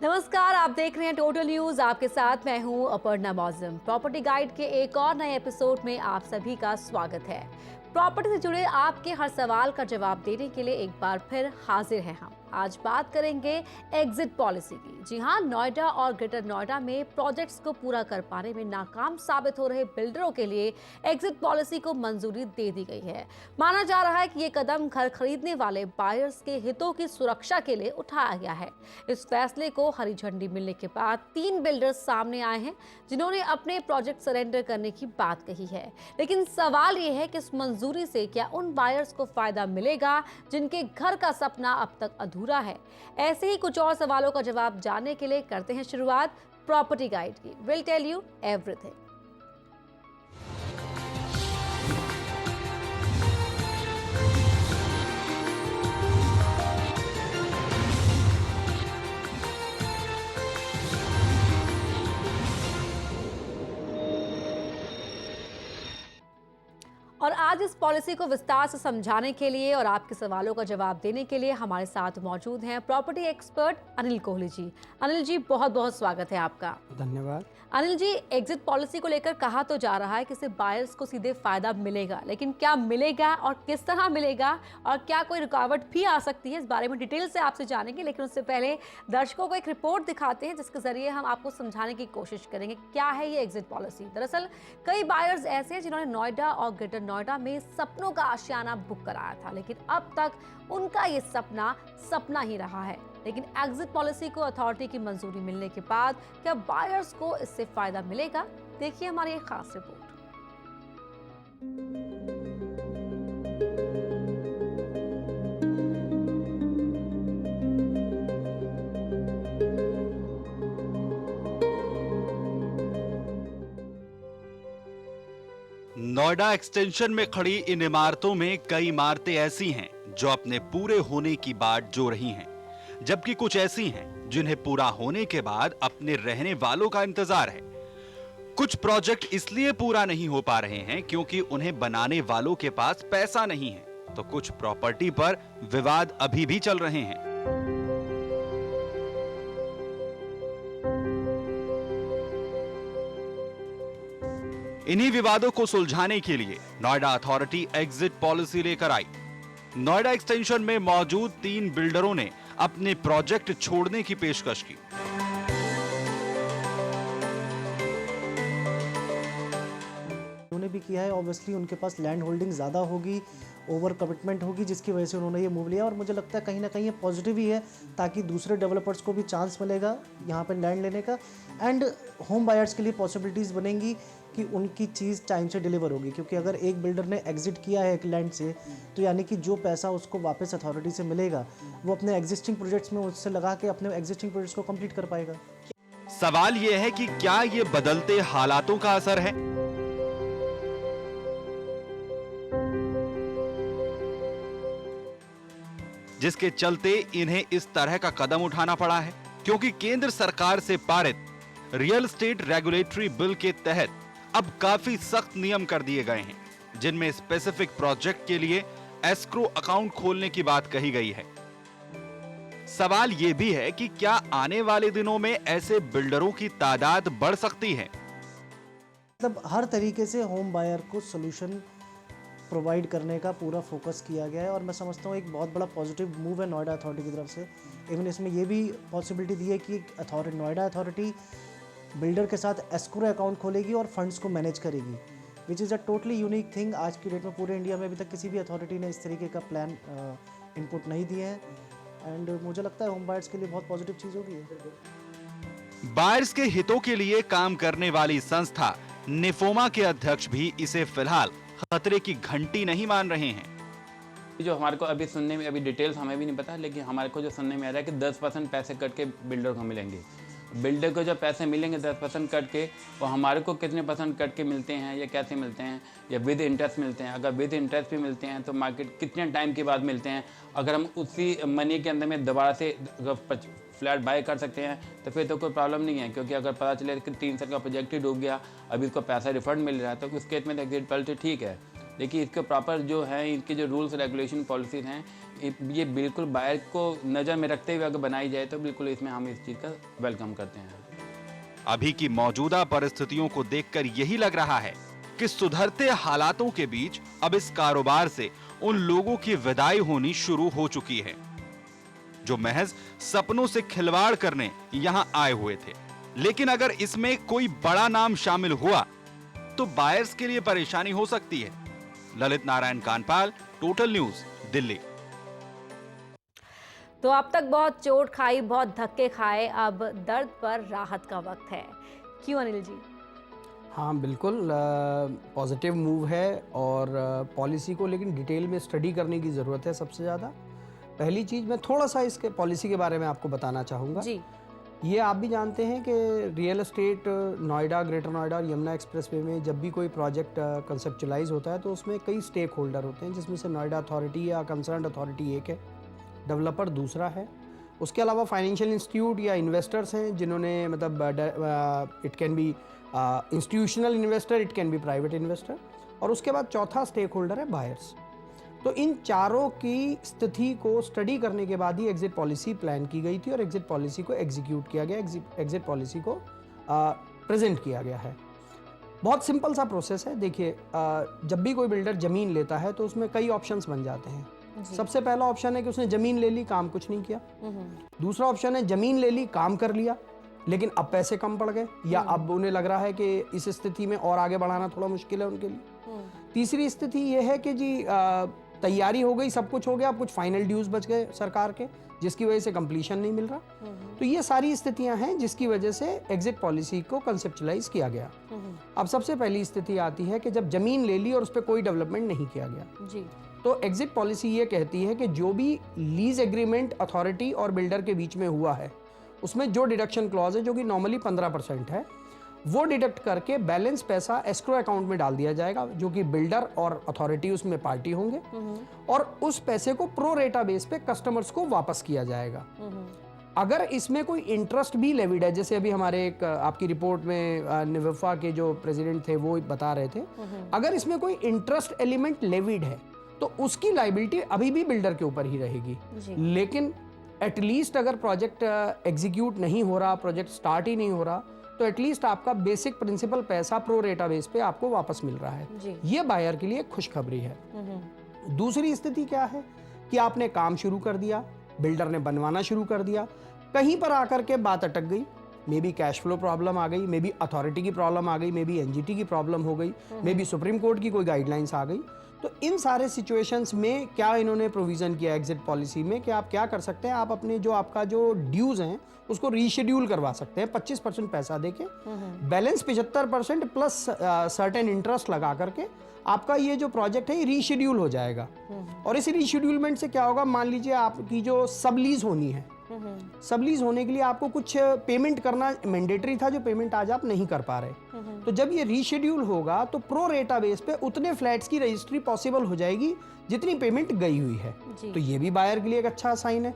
नमस्कार, आप देख रहे हैं टोटल न्यूज। आपके साथ मैं हूं अपर्णा मौजम। प्रॉपर्टी गाइड के एक और नए एपिसोड में आप सभी का स्वागत है। प्रॉपर्टी से जुड़े आपके हर सवाल का जवाब देने के लिए एक बार फिर हाजिर हैं हम। आज बात करेंगे एग्जिट पॉलिसी की। जी हां, नोएडा और ग्रेटर नोएडा में प्रोजेक्ट्स को पूरा कर पाने में नाकाम साबित हो रहे बिल्डरों के लिए एग्जिट पॉलिसी को मंजूरी दे दी गई है। माना जा रहा है कि ये कदम घर खरीदने वाले बायर्स के हितों की सुरक्षा के लिए उठाया गया है। इस फैसले को हरी झंडी मिलने के बाद 3 बिल्डर्स सामने आए हैं जिन्होंने अपने प्रोजेक्ट सरेंडर करने की बात कही है। लेकिन सवाल ये है कि इस मंजूरी से क्या उन बायर्स को फायदा मिलेगा जिनके घर का सपना अब तक अधूरा है? ऐसे ही कुछ और सवालों का जवाब जानने के लिए करते हैं शुरुआत प्रॉपर्टी गाइड की। Will tell you everything. और आज इस पॉलिसी को विस्तार से समझाने के लिए और आपके सवालों का जवाब देने के लिए हमारे साथ मौजूद हैं प्रॉपर्टी एक्सपर्ट अनिल कोहली जी। अनिल जी, बहुत बहुत स्वागत है आपका। धन्यवाद। अनिल जी, एग्जिट पॉलिसी को लेकर कहा तो जा रहा है कि इससे बायर्स को सीधे फायदा मिलेगा, लेकिन क्या मिलेगा और किस तरह मिलेगा और क्या कोई रुकावट भी आ सकती है, इस बारे में डिटेल से आपसे जानेंगे। लेकिन उससे पहले दर्शकों को एक रिपोर्ट दिखाते हैं जिसके जरिए हम आपको समझाने की कोशिश करेंगे क्या है ये एग्जिट पॉलिसी। दरअसल कई बायर्स ऐसे हैं जिन्होंने नोएडा और ग्रेटर नोएडा में सपनों का आशियाना बुक कराया था, लेकिन अब तक उनका ये सपना ही रहा है। लेकिन एग्जिट पॉलिसी को अथॉरिटी की मंजूरी मिलने के बाद क्या बायर्स को इससे फायदा मिलेगा? देखिए हमारी एक खास रिपोर्ट। नोएडा एक्सटेंशन में खड़ी इन इमारतों में कई इमारतें ऐसी हैं जो अपने पूरे होने की बाट जो रही हैं, जबकि कुछ ऐसी हैं जिन्हें पूरा होने के बाद अपने रहने वालों का इंतजार है। कुछ प्रोजेक्ट इसलिए पूरा नहीं हो पा रहे हैं क्योंकि उन्हें बनाने वालों के पास पैसा नहीं है, तो कुछ प्रॉपर्टी पर विवाद अभी भी चल रहे हैं। इन्हीं विवादों को सुलझाने के लिए नोएडा अथॉरिटी एग्जिट पॉलिसी लेकर आई। नोएडा एक्सटेंशन में मौजूद 3 बिल्डरों ने अपने प्रोजेक्ट छोड़ने की पेशकश की। उन्होंने भी किया है। ऑब्वियसली उनके पास लैंड होल्डिंग ज़्यादा होगी, ओवर कमिटमेंट होगी, जिसकी वजह से उन्होंने ये मूव लिया। और मुझे लगता है कहीं ना कहीं ये पॉजिटिव ही है, ताकि दूसरे डेवलपर्स को भी चांस मिलेगा यहाँ पर लैंड लेने का, एंड होम बायर्स के लिए पॉसिबिलिटीज़ बनेंगी कि उनकी चीज़ टाइम से डिलीवर होगी। क्योंकि अगर एक बिल्डर ने एग्जिट किया है एक लैंड से, तो यानी कि जो पैसा उसको वापस अथॉरिटी से मिलेगा वो अपने एग्जिस्टिंग प्रोजेक्ट्स में उससे लगा के अपने एग्जिस्टिंग प्रोजेक्ट्स को कंप्लीट कर पाएगा। सवाल यह है कि क्या ये बदलते हालातों का असर है? जिसके चलते इन्हें इस तरह का कदम उठाना पड़ा है, क्योंकि केंद्र सरकार से पारित रियल एस्टेट रेगुलेटरी बिल के तहत अब काफी सख्त नियम कर दिए गए हैं, जिनमें स्पेसिफिक प्रोजेक्ट के लिए एस्क्रो अकाउंट खोलने की बात कही गई है। सवाल यह भी है कि क्या आने वाले दिनों में ऐसे बिल्डरों की तादाद बढ़ सकती है? मतलब हर तरीके से होम बायर को सोल्यूशन प्रोवाइड करने का पूरा फोकस किया गया है, और मैं समझता हूँ एक बहुत बड़ा पॉजिटिव मूव है नोएडा अथॉरिटी की तरफ से। इवन इसमें यह भी पॉसिबिलिटी दी है कि नोएडा अथॉरिटी बिल्डर के साथ एस्क्रो अकाउंट खोलेगी और फंड्स को मैनेज करेगी, which is a totally unique thing. आज की डेट में पूरे इंडिया में अभी तक किसी भी अथॉरिटी ने इस तरीके का प्लान इनपुट नहीं दिए हैं, एंड मुझे लगता है होम बायर्स के लिए बहुत पॉजिटिव चीज़ होगी। बायर्स के हितों के लिए काम करने वाली संस्था निफोमा के अध्यक्ष भी इसे फिलहाल खतरे की घंटी नहीं मान रहे हैं। जो हमारे को अभी सुनने में, अभी डिटेल्स हमें भी नहीं पता, लेकिन हमारे को जो सुनने में आ रहा है कि 10% पैसे कट के बिल्डर को मिलेंगे। बिल्डर को जो पैसे मिलेंगे 10% कट के, वो हमारे को कितने परसेंट कट के मिलते हैं या कैसे मिलते हैं, या विद इंटरेस्ट मिलते हैं? अगर विद इंटरेस्ट भी मिलते हैं तो मार्केट कितने टाइम के बाद मिलते हैं? अगर हम उसी मनी के अंदर में दोबारा से फ्लैट बाय कर सकते हैं तो फिर तो कोई प्रॉब्लम नहीं है, क्योंकि अगर पता चले कि 3 साल का प्रोजेक्ट ही डूब गया, अभी इसको पैसा रिफंड मिल रहा है, तो उस केस में तो एग्जिट पॉलिसी ठीक है। लेकिन इसके प्रॉपर जो है, इनके जो रूल्स रेगुलेशन पॉलिसीज हैं, ये बिल्कुल बायर को नज़र में रखते हुए अगर बनाई जाए तो बिल्कुल इसमें हम इस चीज़ का वेलकम करते हैं। अभी की मौजूदा परिस्थितियों को देखकर यही लग रहा है कि सुधरते हालातों के बीच अब इस कारोबार से उन लोगों की विदाई होनी शुरू हो चुकी है जो महज सपनों से खिलवाड़ करने यहां आए हुए थे। लेकिन अगर इसमें कोई बड़ा नाम शामिल हुआ तो बायर्स के लिए परेशानी हो सकती है। Lalit Narayan Kanpal, total news, Delhi. तो अब तक बहुत चोट खाई, बहुत धक्के खाए, अब दर्द पर राहत का वक्त है, क्यों अनिल जी? हाँ बिल्कुल, पॉजिटिव मूव है और पॉलिसी को लेकिन डिटेल में स्टडी करने की ज़रूरत है। सबसे ज़्यादा पहली चीज़ मैं थोड़ा सा इसके पॉलिसी के बारे में आपको बताना चाहूँगा जी। ये आप भी जानते हैं कि real estate Noida, greater Noida और यमुना एक्सप्रेसवे में जब भी कोई प्रोजेक्ट कंसेप्चुलाइज होता है तो उसमें कई स्टेक होल्डर होते हैं, जिसमें से नोएडा अथॉरिटी या कंसर्न अथॉरिटी एक है, डेवलपर दूसरा है, उसके अलावा फाइनेंशियल इंस्टीट्यूट या इन्वेस्टर्स हैं जिन्होंने मतलब it can be institutional investor, it can be private investor, और उसके बाद चौथा स्टेक होल्डर है बायर्स। तो इन चारों की स्थिति को स्टडी करने के बाद ही एग्जिट पॉलिसी प्लान की गई थी और एग्जिट पॉलिसी को एग्जीक्यूट किया गया, एग्जिट पॉलिसी को प्रेजेंट किया गया है। बहुत सिंपल सा प्रोसेस है। देखिए, जब भी कोई बिल्डर ज़मीन लेता है तो उसमें कई ऑप्शंस बन जाते हैं। सबसे पहला ऑप्शन है कि उसने ज़मीन ले ली, काम कुछ नहीं किया। दूसरा ऑप्शन है ज़मीन ले ली, काम कर लिया, लेकिन अब पैसे कम पड़ गए या अब उन्हें लग रहा है कि इस स्थिति में और आगे बढ़ाना थोड़ा मुश्किल है उनके लिए। तीसरी स्थिति यह है कि जी तैयारी हो गई, सब कुछ हो गया, अब कुछ फाइनल ड्यूज बच गए सरकार के, जिसकी वजह से कंप्लीशन नहीं मिल रहा। तो ये सारी स्थितियां हैं जिसकी वजह से एग्जिट पॉलिसी को कंसेप्चुलाइज किया गया। अब सबसे पहली स्थिति आती है कि जब जमीन ले ली और उस पर कोई डेवलपमेंट नहीं किया गया जी। तो एग्जिट पॉलिसी ये कहती है कि जो भी लीज एग्रीमेंट अथॉरिटी और बिल्डर के बीच में हुआ है उसमें जो डिडक्शन क्लॉज है, जो कि नॉर्मली 15% है, वो डिडक्ट करके बैलेंस पैसा एस्क्रो अकाउंट में डाल दिया जाएगा, जो कि बिल्डर और अथॉरिटी उसमें पार्टी होंगे, और उस पैसे को प्रो रेटा बेस पे कस्टमर्स को वापस किया जाएगा। अगर इसमें कोई इंटरेस्ट भी लेविड है, जैसे अभी हमारे एक आपकी रिपोर्ट में निवफा के जो प्रेसिडेंट थे वो बता रहे थे, अगर इसमें कोई इंटरेस्ट एलिमेंट लेविड है तो उसकी लायबिलिटी अभी भी बिल्डर के ऊपर ही रहेगी। लेकिन एटलीस्ट अगर प्रोजेक्ट एग्जीक्यूट नहीं हो रहा, प्रोजेक्ट स्टार्ट ही नहीं हो रहा, तो एटलीस्ट आपका बेसिक प्रिंसिपल पैसा प्रो रेटा बेस पे आपको वापस मिल रहा है। ये बायर के लिए खुशखबरी है। दूसरी स्थिति क्या है कि आपने काम शुरू कर दिया, बिल्डर ने बनवाना शुरू कर दिया, कहीं पर आकर के बात अटक गई, may be cash flow problem आ गई, मे बी अथॉरिटी की प्रॉब्लम आ गई, मे बी एनजीटी की प्रॉब्लम हो गई, मे बी सुप्रीम कोर्ट की कोई गाइडलाइंस आ गई। तो इन सारे सिचुएशंस में क्या इन्होंने प्रोविजन किया एग्जिट पॉलिसी में कि आप क्या कर सकते हैं, आप अपने जो आपका जो ड्यूज हैं उसको रीशेड्यूल करवा सकते हैं 25% पैसा देके, बैलेंस 75% प्लस सर्टेन इंटरेस्ट लगा करके आपका ये जो प्रोजेक्ट है ये रीशेड्यूल हो जाएगा। और इस रीशेड्यूलमेंट से क्या होगा, मान लीजिए आपकी जो सबलीज होनी है, सबलीज होने के लिए आपको कुछ पेमेंट करना मैंडेटरी था, जो पेमेंट आज आप नहीं कर पा रहे। तो जब ये रीशेड्यूल होगा तो प्रो रेटा बेस पे उतने फ्लैट्स की रजिस्ट्री पॉसिबल हो जाएगी जितनी पेमेंट गई हुई है। तो ये भी बायर के लिए एक अच्छा साइन है,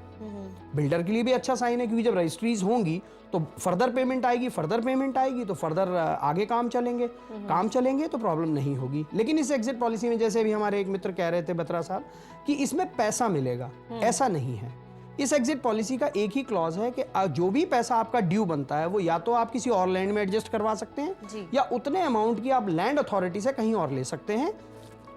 बिल्डर के लिए भी अच्छा साइन है, क्योंकि जब रजिस्ट्रीज होंगी तो फर्दर पेमेंट आएगी, फर्दर पेमेंट आएगी तो फर्दर आगे काम चलेंगे, काम चलेंगे तो प्रॉब्लम नहीं होगी। लेकिन इस एग्जिट पॉलिसी में, जैसे भी हमारे एक मित्र कह रहे थे बत्रा साहब, कि इसमें पैसा मिलेगा, ऐसा नहीं है। इस एग्जिट पॉलिसी का एक ही क्लॉज है कि जो भी पैसा आपका ड्यू बनता है वो या तो आप किसी और लैंड में एडजस्ट करवा सकते हैं या उतने अमाउंट की आप लैंड अथॉरिटी से कहीं और ले सकते हैं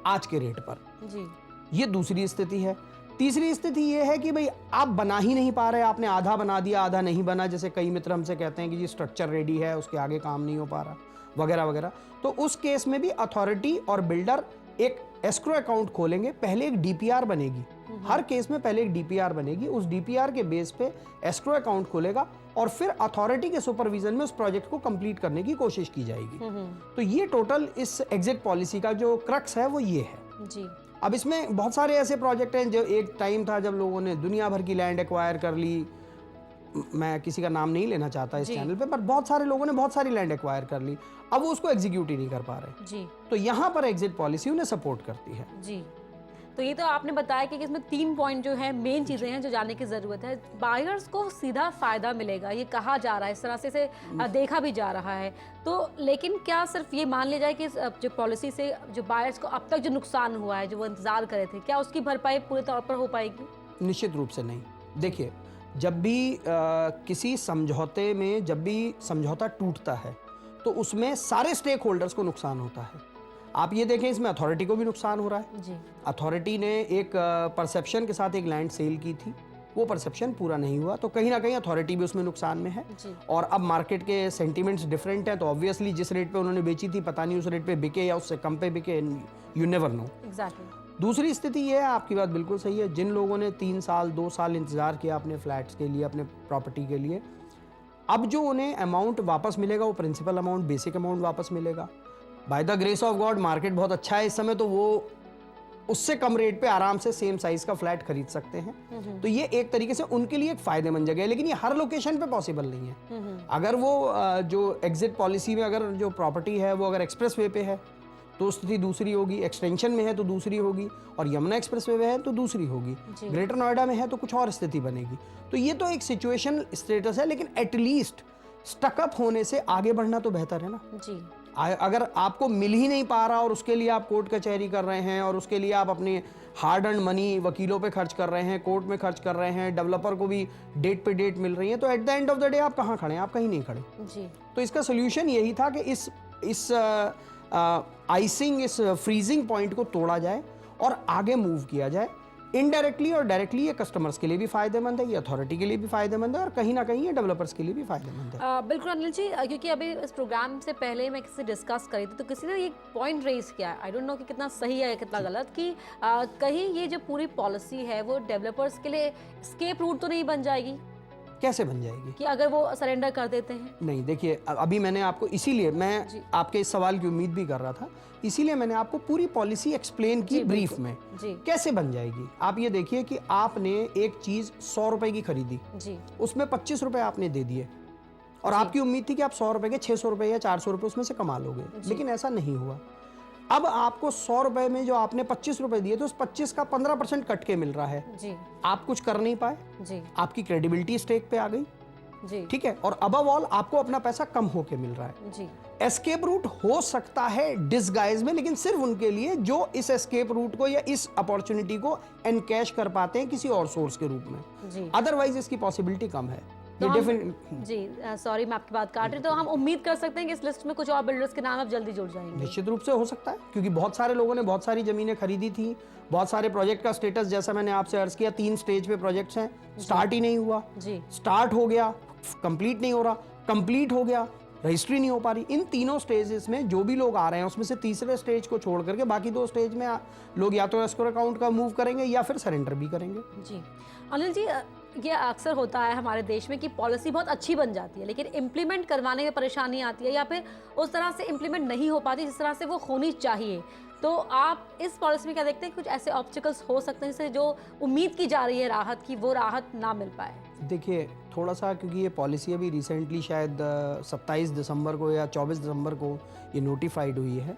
आज के रेट पर जी। ये दूसरी स्थिति है। तीसरी स्थिति ये है कि भाई आप बना ही नहीं पा रहे, आपने आधा बना दिया, आधा नहीं बना, जैसे कई मित्र हमसे कहते हैं कि जी स्ट्रक्चर रेडी है, उसके आगे काम नहीं हो पा रहा, वगैरह वगैरह। तो उस केस में भी अथॉरिटी और बिल्डर एक एस्क्रो अकाउंट खोलेंगे, पहले एक डीपीआर बनेगी, हर केस में पहले एक डीपीआर बनेगी, उस डीपीआर के बेस पे एस्क्रो अकाउंट खोलेगा और फिर अथॉरिटी के सुपरविजन में उस प्रोजेक्ट को कंप्लीट करने की कोशिश की जाएगी। तो ये टोटल इस एग्जिट पॉलिसी का जो क्रक्स है वो ये है जी। अब इसमें बहुत सारे ऐसे प्रोजेक्ट हैं, जो एक टाइम था जब लोगों ने दुनिया भर की लैंड एक्वायर कर ली, मैं किसी का नाम नहीं लेना चाहता इस चैनल पे, पर बहुत सारे लोगों ने बहुत सारी लैंड एक्वायर कर ली, अब वो उसको एग्जीक्यूट ही नहीं कर पा रहे जी। तो यहाँ पर एग्जिट पॉलिसी उन्हें सपोर्ट करती है जी। तो ये तो आपने बताया कि इसमें 3 पॉइंट जो है मेन चीज़ें हैं जो जानने की ज़रूरत है। बायर्स को सीधा फ़ायदा मिलेगा, ये कहा जा रहा है, इस तरह से इसे देखा भी जा रहा है। तो लेकिन क्या सिर्फ ये मान लिया जाए कि जो पॉलिसी से जो बायर्स को अब तक जो नुकसान हुआ है, जो वो इंतज़ार कर रहे थे, क्या उसकी भरपाई पूरे तौर पर हो पाएगी? निश्चित रूप से नहीं। देखिए, जब भी किसी समझौते में जब भी समझौता टूटता है तो उसमें सारे स्टेक होल्डर्स को नुकसान होता है। आप ये देखें, इसमें अथॉरिटी को भी नुकसान हो रहा है। जी। अथॉरिटी ने एक परसेप्शन के साथ एक लैंड सेल की थी, वो परसेप्शन पूरा नहीं हुआ, तो कहीं ना कहीं अथॉरिटी भी उसमें नुकसान में है। जी। और अब मार्केट के सेंटीमेंट्स डिफरेंट हैं, तो ऑब्वियसली जिस रेट पे उन्होंने बेची थी पता नहीं उस रेट पे बिके या उससे कम पे बिके, यू नेवर नो। एग्जैक्टली। दूसरी स्थिति ये है, आपकी बात बिल्कुल सही है, जिन लोगों ने 3 साल 2 साल इंतज़ार किया अपने फ्लैट्स के लिए, अपने प्रॉपर्टी के लिए, अब जो उन्हें अमाउंट वापस मिलेगा वो प्रिंसिपल अमाउंट, बेसिक अमाउंट वापस मिलेगा। By the grace of God market बहुत अच्छा है इस समय, तो वो उससे कम रेट पे आराम से सेम साइज का फ्लैट खरीद सकते हैं। तो ये एक तरीके से उनके लिए एक फायदेमंद जगह है, लेकिन ये हर लोकेशन पे पॉसिबल नहीं है। अगर वो जो एग्जिट पॉलिसी में अगर जो प्रॉपर्टी है वो अगर एक्सप्रेस वे पे है तो स्थिति दूसरी होगी, एक्सटेंशन में है तो दूसरी होगी, और यमुना एक्सप्रेस वे है तो दूसरी होगी, ग्रेटर नोएडा में है तो कुछ और स्थिति बनेगी। तो ये तो एक सिचुएशन स्टेटस है, लेकिन एटलीस्ट स्टकअप होने से आगे बढ़ना तो बेहतर है ना। जी। अगर आपको मिल ही नहीं पा रहा और उसके लिए आप कोर्ट कचहरी कर रहे हैं और उसके लिए आप अपनी हार्ड अर्न मनी वकीलों पे खर्च कर रहे हैं, कोर्ट में खर्च कर रहे हैं, डेवलपर को भी डेट पे डेट मिल रही है, तो at the end of the day आप कहाँ खड़े हैं? आप कहीं नहीं खड़े। जी। तो इसका सोल्यूशन यही था कि इस आइसिंग, इस फ्रीजिंग पॉइंट को तोड़ा जाए और आगे मूव किया जाए। इनडायरेक्टली और डायरेक्टली ये कस्टमर्स के लिए भी फायदेमंद है, ये अथॉरिटी के लिए भी फायदेमंद है, और कहीं ना कहीं ये डेवलपर्स के लिए भी फायदेमंद है। बिल्कुल अनिल जी, क्योंकि अभी इस प्रोग्राम से पहले मैं किसी से डिस्कस करी थी तो किसी ने एक पॉइंट रेज किया, आई डोंट नो कि कितना सही है कितना गलत, कि कहीं ये जो पूरी पॉलिसी है वो डेवलपर्स के लिए स्केप रूट तो नहीं बन जाएगी? कैसे बन जाएगी? कि अगर वो सरेंडर कर देते हैं? नहीं, देखिए, अभी मैंने आपको, इसीलिए मैं जी। आपके इस सवाल की उम्मीद भी कर रहा था, इसीलिए मैंने आपको पूरी पॉलिसी एक्सप्लेन की जी, ब्रीफ बिल्कुल। में। जी। कैसे बन जाएगी? आप ये देखिए कि आपने एक चीज 100 रुपए की खरीदी, जी। उसमें 25 रुपए आपने दे दिए, और आपकी उम्मीद थी कि आप 100 रुपए के 600 रुपए या 400 रुपए उसमें से कमा लोगे, लेकिन ऐसा नहीं हुआ। अब आपको 100 रुपए में जो आपने 25 रुपए दिए, तो उस 25 का 15% कट के मिल रहा है। जी। आप कुछ कर नहीं पाए, जी। आपकी क्रेडिबिलिटी स्टेक पे आ गई, जी। ठीक है, और अबव ऑल आपको अपना पैसा कम होके मिल रहा है। जी। एस्केप रूट हो सकता है डिसगाइज में, लेकिन सिर्फ उनके लिए जो इस एस्केप रूट को या इस अपॉर्चुनिटी को एनकैश कर पाते हैं किसी और सोर्स के रूप में। जी। अदरवाइज इसकी पॉसिबिलिटी कम है। तो ये हम- डेफिनेट जी, सॉरी मैं आपकी बात काट रही, तो हम उम्मीद कर सकते हैं कि इस लिस्ट में कुछ और बिल्डर्स के नाम अब जल्दी जुड़ जाएंगे? निश्चित रूप से हो सकता है, क्योंकि बहुत सारे लोगों ने बहुत सारी जमीनें खरीदी थी, बहुत सारे प्रोजेक्ट का स्टेटस, जैसा मैंने आपसे अर्ज किया, 3 स्टेज पे प्रोजेक्ट्स हैं, स्टार्ट ही नहीं हुआ, जी। स्टार्ट हो गया, कंप्लीट नहीं हो रहा, कंप्लीट हो गया, रजिस्ट्री नहीं हो पा रही। इन तीनों स्टेजेस में जो भी लोग आ रहे हैं उसमें से तीसरे स्टेज को छोड़ करके बाकी 2 स्टेज में लोग या तो एस्क्रो अकाउंट का मूव करेंगे या फिर सरेंडर भी करेंगे। जी अनिल जी, ये अक्सर होता है हमारे देश में कि पॉलिसी बहुत अच्छी बन जाती है लेकिन इम्प्लीमेंट करवाने में परेशानी आती है या फिर उस तरह से इम्प्लीमेंट नहीं हो पाती जिस तरह से वो होनी चाहिए। तो आप इस पॉलिसी में क्या देखते हैं, कुछ ऐसे ऑब्स्टिकल्स हो सकते हैं जिससे जो उम्मीद की जा रही है राहत की, वो राहत ना मिल पाए? देखिए, थोड़ा सा, क्योंकि ये पॉलिसी अभी रिसेंटली शायद 27 दिसंबर को या 24 दिसंबर को ये नोटिफाइड हुई है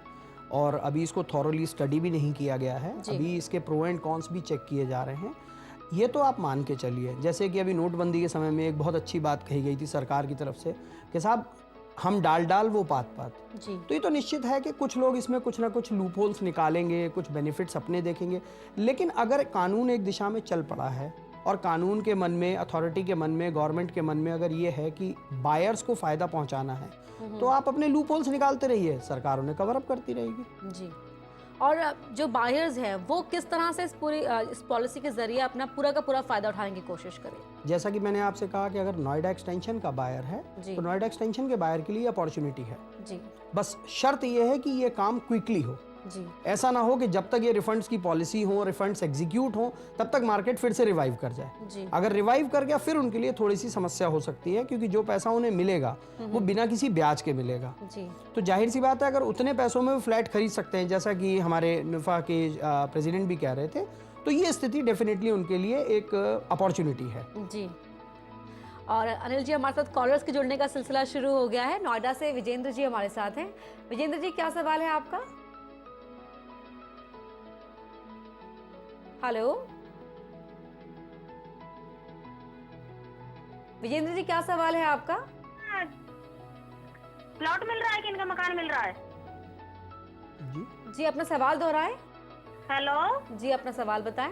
और अभी इसको थॉरोली स्टडी भी नहीं किया गया है। अभी इसके प्रो एंड कॉन्स भी चेक किए जा रहे हैं। ये तो आप मान के चलिए, जैसे कि अभी नोटबंदी के समय में एक बहुत अच्छी बात कही गई थी सरकार की तरफ से कि साहब हम डाल वो पात जी। तो ये तो निश्चित है कि कुछ लोग इसमें कुछ ना कुछ लूप होल्स निकालेंगे, कुछ बेनिफिट्स अपने देखेंगे, लेकिन अगर कानून एक दिशा में चल पड़ा है और कानून के मन में, अथॉरिटी के मन में, गवर्नमेंट के मन में अगर ये है कि बायर्स को फ़ायदा पहुंचाना है तो आप अपने लूप होल्स निकालते रहिए, सरकार उन्हें कवर अप करती रहेगी। जी। और जो बायर्स हैं वो किस तरह से इस पॉलिसी के जरिए अपना पूरा का पूरा फायदा उठाने की कोशिश करें? जैसा कि मैंने आपसे कहा कि अगर नोएडा एक्सटेंशन का बायर है जी। तो नोएडा एक्सटेंशन के बायर के लिए अपॉर्चुनिटी है। जी। बस शर्त यह है कि ये काम क्विकली हो। जी। ऐसा ना हो कि जब तक ये रिफंड्स की पॉलिसी हो, रिफंड्स एग्जीक्यूट हो, तब तक मार्केट फिर से रिवाइव कर जाए। जी। अगर रिवाइव कर गया फिर उनके लिए थोड़ी सी समस्या हो सकती है, क्योंकि जो पैसा उन्हें मिलेगा वो बिना किसी ब्याज के मिलेगा। जी। तो जाहिर सी बात है, अगर उतने पैसों में वो फ्लैट खरीद सकते हैं, जैसा कि हमारे निफा के प्रेसिडेंट भी कह रहे थे, तो ये स्थिति डेफिनेटली उनके लिए एक अपॉर्चुनिटी है। जी। और अनिल जी, हमारे साथ कॉलर्स के जुड़ने का सिलसिला शुरू हो गया है। नोएडा से विजेंद्र जी हमारे साथ हैं। विजेंद्र जी, क्या सवाल है आपका? हेलो विजेंद्र जी, क्या सवाल है आपका? प्लॉट मिल रहा है कि इनका मकान मिल रहा है? जी जी, अपना सवाल दोहराएं। हेलो, जी, अपना सवाल बताएं।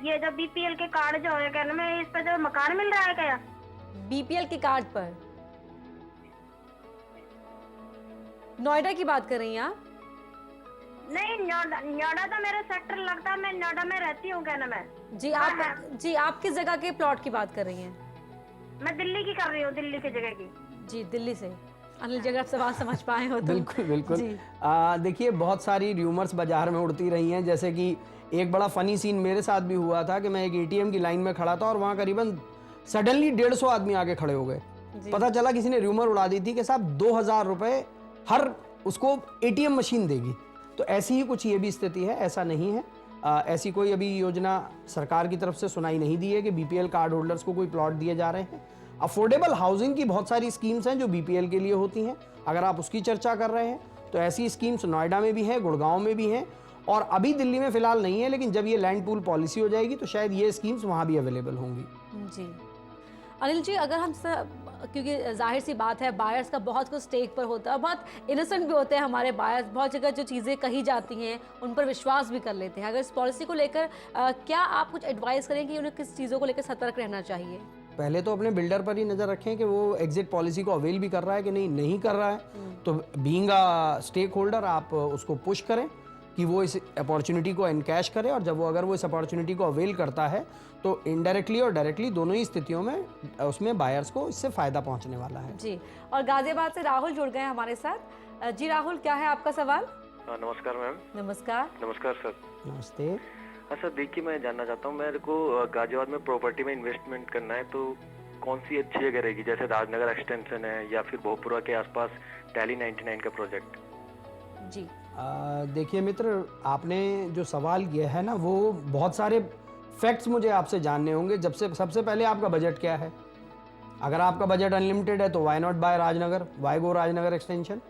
ये जो बीपीएल के कार्ड जो है कहने में, इस पे जो मकान मिल रहा है क्या? बीपीएल के कार्ड पर नोएडा की बात कर रही हैं आप? नहीं, नोएडा तो मेरा सेक्टर लगता है, मैं नोएडा में रहती हूँ कहने में। जी आप किस जगह के प्लॉट की बात कर रही हैं? मैं दिल्ली की कर रही हूँ, दिल्ली की जगह की। जी, दिल्ली से। अनिल जी, अगर आप सवाल समझ पाए हो तो। बिल्कुल बिल्कुल। जी। देखिए, बहुत सारी र्यूमर्स बाजार में उड़ती रही हैं। जैसे कि एक बड़ा फनी सीन मेरे साथ भी हुआ था कि मैं एक एटीएम की लाइन में खड़ा था और वहाँ करीबन सडनली 150 आदमी आके खड़े हो गए। पता चला किसी ने र्यूमर उड़ा दी थी कि साहब 2000 रुपये हर उसको एटीएम मशीन देगी। तो ऐसी ही कुछ ये भी स्थिति है, ऐसा नहीं है। ऐसी कोई अभी योजना सरकार की तरफ से सुनाई नहीं दी है कि बीपीएल कार्ड होल्डर्स को कोई प्लॉट दिए जा रहे हैं। अफोर्डेबल हाउसिंग की बहुत सारी स्कीम्स हैं जो बीपीएल के लिए होती हैं। अगर आप उसकी चर्चा कर रहे हैं तो ऐसी स्कीम्स नोएडा में भी हैं, गुड़गांव में भी हैं, और अभी दिल्ली में फिलहाल नहीं है, लेकिन जब ये लैंड पूल पॉलिसी हो जाएगी तो शायद ये स्कीम्स वहाँ भी अवेलेबल होंगी। जी अनिल जी, अगर हम क्योंकि जाहिर सी बात है बायर्स का बहुत कुछ स्टेक पर होता है, बहुत इनोसेंट भी होते हैं हमारे बायर्स, बहुत जगह जो चीज़ें कही जाती हैं उन पर विश्वास भी कर लेते हैं। अगर इस पॉलिसी को लेकर क्या आप कुछ एडवाइस करें कि उन्हें किस चीज़ों को लेकर सतर्क रहना चाहिए? पहले तो अपने बिल्डर पर ही नज़र रखें कि वो एग्जिट पॉलिसी को अवेल भी कर रहा है कि नहीं कर रहा है। तो बीइंग अ स्टेक होल्डर आप उसको पुश करें कि वो इस अपॉर्चुनिटी को एनकैश करे, और जब अगर वो इस अपॉर्चुनिटी को अवेल करता है तो इनडायरेक्टली और डायरेक्टली दोनों ही स्थितियों में उसमें बायर्स को इससे फ़ायदा पहुंचने वाला है। जी, और गाजियाबाद से राहुल जुड़ गए हैं हमारे साथ। जी राहुल, क्या है आपका सवाल? नमस्कार मैम। नमस्कार। नमस्कार सर। नमस्ते। हाँ सर, देखिए मैं जानना चाहता हूँ, मेरे को गाजियाबाद में प्रॉपर्टी में इन्वेस्टमेंट करना है, तो कौन सी अच्छी जगह रहेगी? जैसे राजनगर एक्सटेंशन है या फिर भोपुरा के आसपास टैली 99 का प्रोजेक्ट। जी देखिए मित्र, आपने जो सवाल किया है ना, वो बहुत सारे फैक्ट्स मुझे आपसे जानने होंगे। सबसे पहले आपका बजट क्या है? अगर आपका बजट अनलिमिटेड है तो why not buy Rajnagar, why go Rajnagar extension.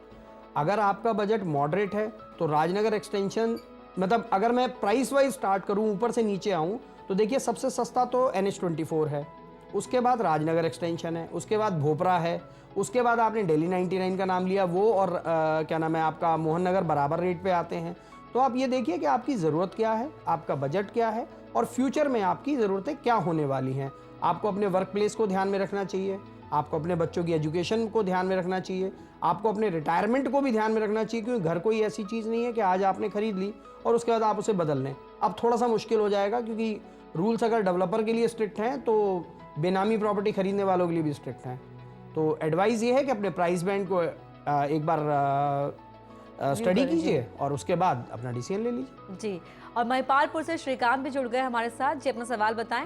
अगर आपका बजट मॉडरेट है तो राजनगर एक्सटेंशन, मतलब अगर मैं प्राइस वाइज स्टार्ट करूं, ऊपर से नीचे आऊं, तो देखिए सबसे सस्ता तो NH24 है, उसके बाद राजनगर एक्सटेंशन है, उसके बाद भोपरा है, उसके बाद आपने दिल्ली 99 का नाम लिया, वो और क्या नाम है आपका मोहन नगर बराबर रेट पे आते हैं। तो आप ये देखिए कि आपकी ज़रूरत क्या है, आपका बजट क्या है, और फ्यूचर में आपकी ज़रूरतें क्या होने वाली हैं। आपको अपने वर्क प्लेस को ध्यान में रखना चाहिए, आपको अपने बच्चों की एजुकेशन को ध्यान में रखना चाहिए, आपको अपने रिटायरमेंट को भी ध्यान में रखना चाहिए, क्योंकि घर कोई ऐसी चीज़ नहीं है कि आज आपने खरीद ली और उसके बाद आप उसे बदल लें। अब थोड़ा सा मुश्किल हो जाएगा, क्योंकि रूल्स अगर डेवलपर के लिए स्ट्रिक्ट हैं तो बेनामी प्रॉपर्टी खरीदने वालों के लिए भी स्ट्रिक्ट हैं। तो एडवाइस ये है कि अपने प्राइस बैंड को एक बार स्टडी कीजिए और उसके बाद अपना डिसीजन ले लीजिए। जी, और महिपालपुर से श्रीकांत भी जुड़ गए हमारे साथ। जी, अपना सवाल बताएं।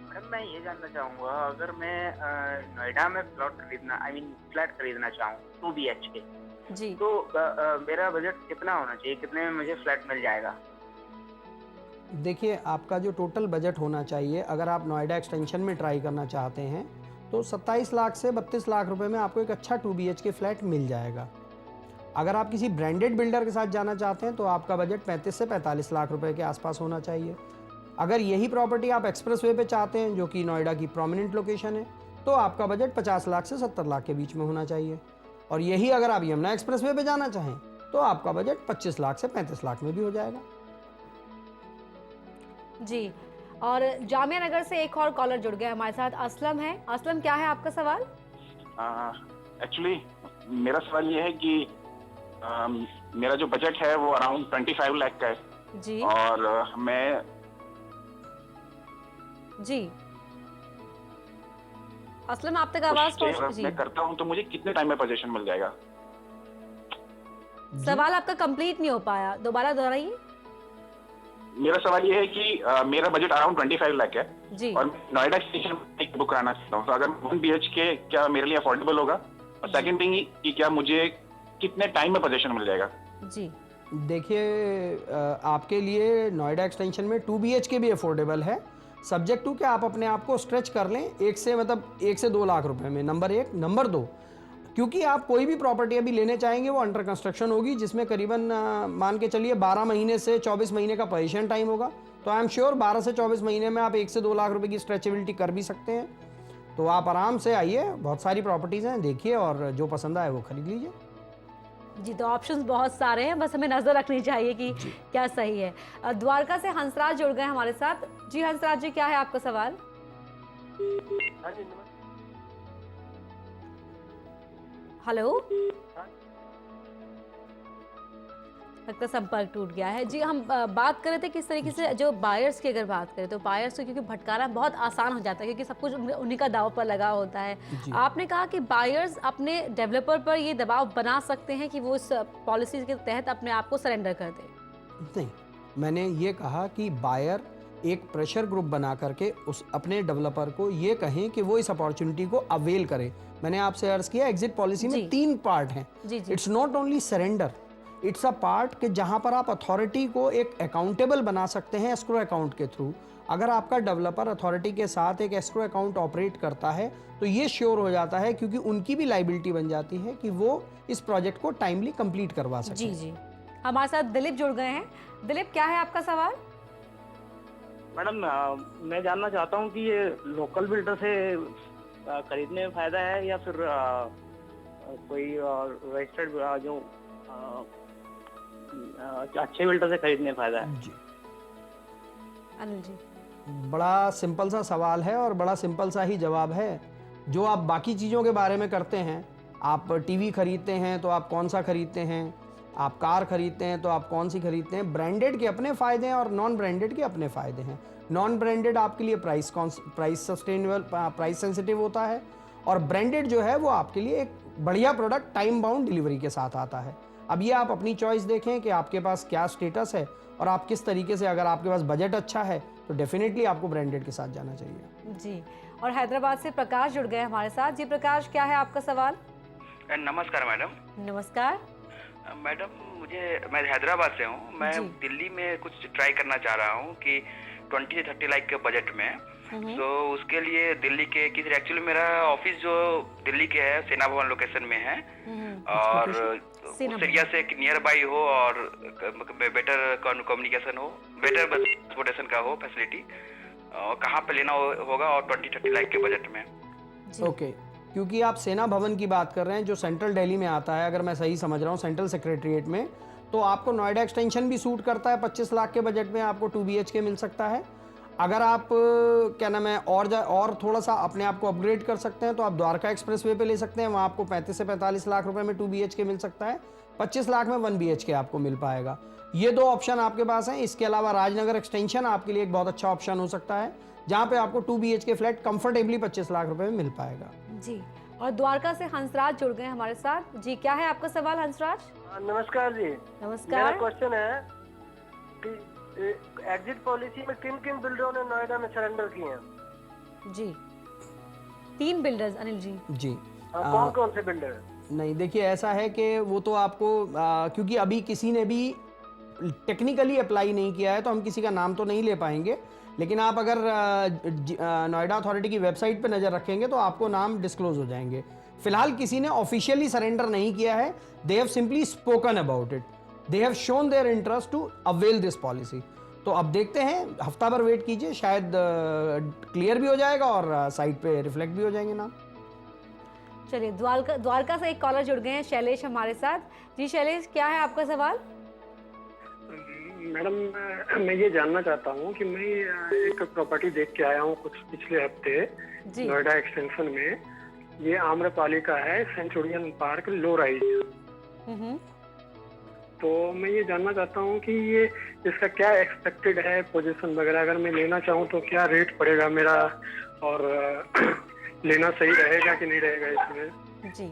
मैडम, मैं ये जानना चाहूँगा, अगर मैं नोएडा में प्लॉट खरीदना, फ्लैट खरीदना चाहूँ 2 BHK, जी, तो मेरा बजट कितना होना चाहिए? कितने में मुझे फ्लैट मिल जाएगा? देखिए, आपका जो टोटल बजट होना चाहिए, अगर आप नोएडा एक्सटेंशन में ट्राई करना चाहते हैं तो 27 लाख से 32 लाख रुपए में आपको एक अच्छा 2 BHK फ्लैट मिल जाएगा। अगर आप किसी ब्रांडेड बिल्डर के साथ जाना चाहते हैं तो आपका बजट 35 से 45 लाख रुपए के आसपास होना चाहिए। अगर यही प्रॉपर्टी आप एक्सप्रेस वे पे चाहते हैं, जो कि नोएडा की प्रोमिनेंट लोकेशन है, तो आपका बजट 50 लाख से 70 लाख के बीच में होना चाहिए। और यही अगर आप यमुना एक्सप्रेस वे पे जाना चाहें तो आपका बजट 25 लाख से 35 लाख में भी हो जाएगा। जी, और जामिया नगर से एक और कॉलर जुड़ गया हमारे साथ, असलम है। असलम, क्या है आपका सवाल? एक्चुअली मेरा सवाल ये है कि मेरा जो बजट है वो अराउंड 25 लाख का है। जी, और मैं जी असलम, आप तक आवाज पहुंच। जी, मैं करता हूँ तो मुझे कितने टाइम में पोजीशन मिल जाएगा? सवाल आपका कंप्लीट नहीं हो पाया, दोबारा दोहराइए। मेरा सवाल ये है कि मेरा बजट अराउंड 25 लाख है जी, और नोएडा स्टेशन बुक कराना चाहता हूँ, तो अगर 1 BHK क्या मेरे लिए अफोर्डेबल होगा? और सेकंड थिंग कि क्या मुझे कितने टाइम में पोजीशन मिल जाएगा? जी, देखिए, आपके लिए नोएडा एक्सटेंशन में 2 BHK भी अफोर्डेबल है, सब्जेक्ट टू कि आप अपने आप को स्ट्रेच कर लें 1 से 2 लाख रुपए में, नंबर 1। नंबर 2, क्योंकि आप कोई भी प्रॉपर्टी अभी लेने चाहेंगे वो अंडर कंस्ट्रक्शन होगी, जिसमें करीबन मान के चलिए 12 महीने से 24 महीने का पोजीशन टाइम होगा। तो आई एम श्योर 12 से 24 महीने में आप 1 से 2 लाख रुपए की स्ट्रेचेबिलिटी कर भी सकते हैं। तो आप आराम से आइए, बहुत सारी प्रॉपर्टीज़ हैं, देखिए और जो पसंद आए वो खरीद लीजिए। जी, तो ऑप्शंस बहुत सारे हैं, बस हमें नजर रखनी चाहिए कि क्या सही है। द्वारका से हंसराज जुड़ गए हमारे साथ। जी हंसराज जी, क्या है आपका सवाल? हेलो, लगता संपर्क टूट गया है। जी, हम बात कर रहे थे किस तरीके से जो बायर्स की अगर बात करें तो बायर्स को क्योंकि भटकाना बहुत आसान हो जाता है क्योंकि सब कुछ उन्हीं का दाव पर लगा होता है। आपने कहा कि बायर्स अपने डेवलपर पर ये दबाव बना सकते हैं कि वो इस पॉलिसी के तहत अपने आप को सरेंडर कर दे। नहीं, मैंने ये कहा कि बायर एक प्रेशर ग्रुप बना करके उस अपने डेवलपर को ये कहें कि वो इस अपॉर्चुनिटी को अवेल करे। मैंने आपसे अर्ज किया एग्जिट पॉलिसी में 3 पार्ट हैं। It's not only surrender, it's a part कि जहां पर आप अथॉरिटी को एक अकाउंटेबल बना सकते हैं एस्क्रो अकाउंट के थ्रू। अगर आपका डेवलपर अथॉरिटी के साथ एक एस्क्रो अकाउंट ऑपरेट करता है तो ये श्योर हो जाता है, क्योंकि उनकी भी लाइबिलिटी बन जाती है कि वो इस प्रोजेक्ट को टाइमली कंप्लीट करवा सके। जी जी, हमारे साथ दिलीप जुड़ गए हैं। दिलीप, क्या है आपका सवाल? मैडम, मैं जानना चाहता हूँ कि ये लोकल बिल्डर से खरीदने में फायदा है या फिर कोई रजिस्टर्ड जो अच्छे बिल्डर से खरीदने में फायदा है? जी, अनिल जी, बड़ा सिंपल सा सवाल है और बड़ा सिंपल सा ही जवाब है। जो आप बाकी चीज़ों के बारे में करते हैं, आप टीवी खरीदते हैं तो आप कौन सा खरीदते हैं, आप कार खरीदते हैं तो आप कौन सी खरीदते हैं। ब्रांडेड के अपने फ़ायदे हैं और नॉन ब्रांडेड के अपने फ़ायदे हैं। नॉन ब्रांडेड आपके लिए प्राइस सस्टेनेबल, प्राइस सेंसिटिव होता है, और ब्रांडेड जो है वो आपके लिए एक बढ़िया प्रोडक्ट टाइम बाउंड डिलीवरी के साथ आता है। अब ये आप अपनी चॉइस देखें कि आपके पास क्या स्टेटस है और आप किस तरीके से, अगर आपके पास बजट अच्छा है तो डेफिनेटली आपको ब्रांडेड के साथ जाना चाहिए। जी, और हैदराबाद से प्रकाश जुड़ गए हमारे साथ। जी प्रकाश, क्या है आपका सवाल? नमस्कार मैडम। नमस्कार मैडम, मैं हैदराबाद से हूँ। मैं दिल्ली में कुछ ट्राई करना चाह रहा हूँ कि 20 से 30 लाख के बजट में। तो उसके लिए दिल्ली के एक्चुअली मेरा ऑफिस जो दिल्ली के है सेना भवन लोकेशन में है, और उस एरिया से नियर बाई हो और बेटर कम्युनिकेशन हो, बेटर ट्रांसपोर्टेशन का हो फैसिलिटी, कहाँ पे लेना होगा और 20-30 लाख के बजट में। ओके, क्योंकि आप सेना भवन की बात कर रहे हैं जो सेंट्रल दिल्ली में आता है, अगर मैं सही समझ रहा हूँ सेंट्रल सेक्रेटरीट में, तो आपको नोएडा एक्सटेंशन भी सूट करता है। 25 लाख के बजट में आपको 2 BHK मिल सकता है। अगर आप क्या नाम है और थोड़ा सा अपने आप को अपग्रेड कर सकते हैं तो आप द्वारका एक्सप्रेसवे पे ले सकते हैं, वहाँ आपको 35 से 45 लाख रुपए में 2 BHK मिल सकता है। 25 लाख में 1 BHK आपको मिल पाएगा। ये 2 ऑप्शन आपके पास हैं। इसके अलावा राजनगर एक्सटेंशन आपके लिए एक बहुत अच्छा ऑप्शन हो सकता है, जहाँ पे आपको 2 BHK फ्लैट कंफर्टेबली 25 लाख रुपए में मिल पाएगा। जी, और द्वारका से हंसराज जुड़ गए हमारे साथ। जी, क्या है आपका सवाल हंसराज? नमस्कार जी। नमस्कार। मेरा क्वेश्चन है कि एग्जिट पॉलिसी में किन किन बिल्डरों ने नोएडा में सरेंडर किए हैं? जी, 3 बिल्डर्स अनिल जी। जी, कौन कौन से बिल्डर? नहीं, देखिए ऐसा है कि वो तो आपको क्योंकि अभी किसी ने भी टेक्निकली अप्लाई नहीं किया है तो हम किसी का नाम तो नहीं ले पाएंगे, लेकिन आप अगर नोएडा अथॉरिटी की वेबसाइट पे नज़र रखेंगे तो आपको नाम डिस्क्लोज हो जाएंगे। फिलहाल किसी ने ऑफिशियली सरेंडर नहीं किया है। They have simply spoken about it, they have shown their interest to avail this policy. तो अब देखते हैं, हफ्ता भर वेट कीजिए, शायद क्लियर भी हो जाएगा और साइट पे रिफ्लेक्ट भी हो जाएंगे नाम। चलिए, द्वारका से एक कॉलर जुड़ गए हैं, शैलेश हमारे साथ। जी शैलेश, क्या है आपका सवाल? मैडम, मैं ये जानना चाहता हूँ कि मैं एक प्रॉपर्टी देख के आया हूँ कुछ पिछले हफ्ते नोएडा एक्सटेंशन में। ये आम्रपाली का है, सेंचुरियन पार्क, लो राइज। तो मैं ये जानना चाहता हूँ कि ये इसका क्या एक्सपेक्टेड है पोजीशन वगैरह, अगर मैं लेना चाहूँ तो क्या रेट पड़ेगा मेरा, और लेना सही रहेगा कि नहीं रहेगा इसमें? जी,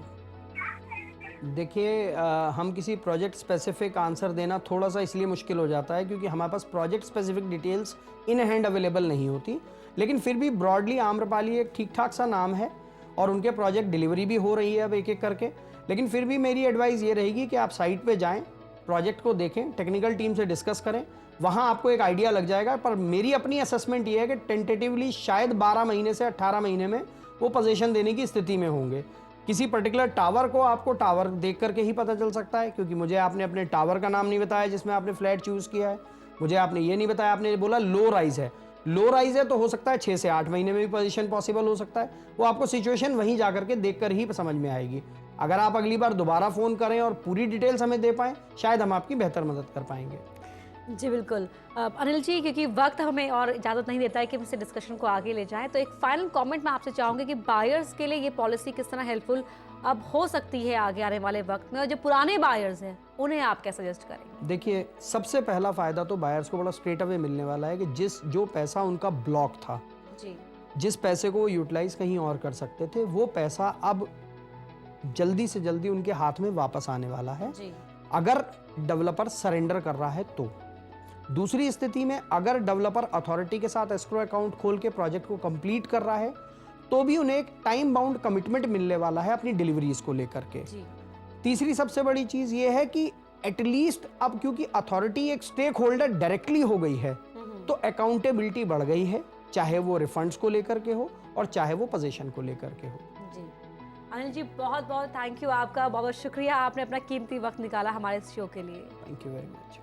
देखिए, हम किसी प्रोजेक्ट स्पेसिफिक आंसर देना थोड़ा सा इसलिए मुश्किल हो जाता है क्योंकि हमारे पास project specific details in hand available नहीं होती, लेकिन फिर भी ब्रॉडली आम्रपाली एक ठीक ठाक सा नाम है और उनके प्रोजेक्ट डिलीवरी भी हो रही है अब एक एक करके। लेकिन फिर भी मेरी एडवाइस ये रहेगी कि आप साइट पे जाएं, प्रोजेक्ट को देखें, टेक्निकल टीम से डिस्कस करें, वहाँ आपको एक आइडिया लग जाएगा। पर मेरी अपनी असेसमेंट ये है कि टेंटेटिवली शायद 12 महीने से 18 महीने में वो पोजीशन देने की स्थिति में होंगे। किसी पर्टिकुलर टावर को आपको टावर देख करके ही पता चल सकता है, क्योंकि मुझे आपने अपने टावर का नाम नहीं बताया जिसमें आपने फ्लैट चूज़ किया है, मुझे आपने ये नहीं बताया, आपने बोला लो राइज है। लो राइज है तो हो सकता है 6 से 8 महीने में भी पोजीशन पॉसिबल हो सकता है, वो आपको सिचुएशन वहीं जा करके देख कर ही समझ में आएगी। अगर आप अगली बार दोबारा फ़ोन करें और पूरी डिटेल्स हमें दे पाएँ, शायद हम आपकी बेहतर मदद कर पाएंगे। जी बिल्कुल। अनिल जी, क्योंकि वक्त हमें और इजाज़त नहीं देता है कि हम इस डिस्कशन को आगे ले जाएं, तो एक फाइनल कमेंट मैं आपसे चाहूँगी कि बायर्स के लिए ये पॉलिसी किस तरह हेल्पफुल अब हो सकती है आगे आने वाले वक्त में, और जो पुराने बायर्स हैं उन्हें आप क्या सजेस्ट करेंगे? देखिए, सबसे पहला फ़ायदा तो बायर्स को बड़ा स्ट्रेट अवे मिलने वाला है कि जो पैसा उनका ब्लॉक था, जी, जिस पैसे को वो यूटिलाइज कहीं और कर सकते थे, वो पैसा अब जल्दी से जल्दी उनके हाथ में वापस आने वाला है, जी, अगर डेवलपर सरेंडर कर रहा है तो। दूसरी स्थिति में अगर डेवलपर अथॉरिटी के साथ एस्क्रो अकाउंट खोल के प्रोजेक्ट को कंप्लीट कर रहा है तो भी उन्हें एक टाइम बाउंड कमिटमेंट मिलने वाला है अपनी डिलीवरीज को लेकर के। जी, तीसरी सबसे बड़ी चीज़ ये है कि एटलीस्ट अब क्योंकि अथॉरिटी एक स्टेक होल्डर डायरेक्टली हो गई है, तो अकाउंटेबिलिटी बढ़ गई है, चाहे वो रिफंड्स को लेकर के हो और चाहे वो पोजीशन को लेकर के हो। जी। अनिल जी, बहुत बहुत थैंक यू आपका, बहुत बहुत शुक्रिया, आपने अपना कीमती वक्त निकाला हमारे इस शो के लिए। Thank you very much.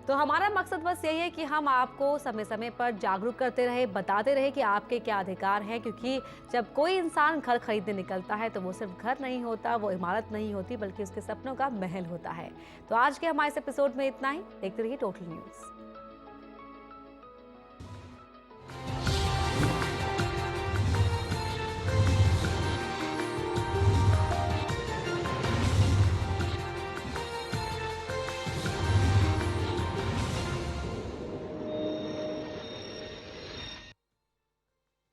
तो हमारा मकसद बस यही है कि हम आपको समय समय पर जागरूक करते रहे, बताते रहे कि आपके क्या अधिकार हैं, क्योंकि जब कोई इंसान घर खरीदने निकलता है तो वो सिर्फ घर नहीं होता, वो इमारत नहीं होती, बल्कि उसके सपनों का महल होता है। तो आज के हमारे इस एपिसोड में इतना ही। देखते रहिए टोटल न्यूज़।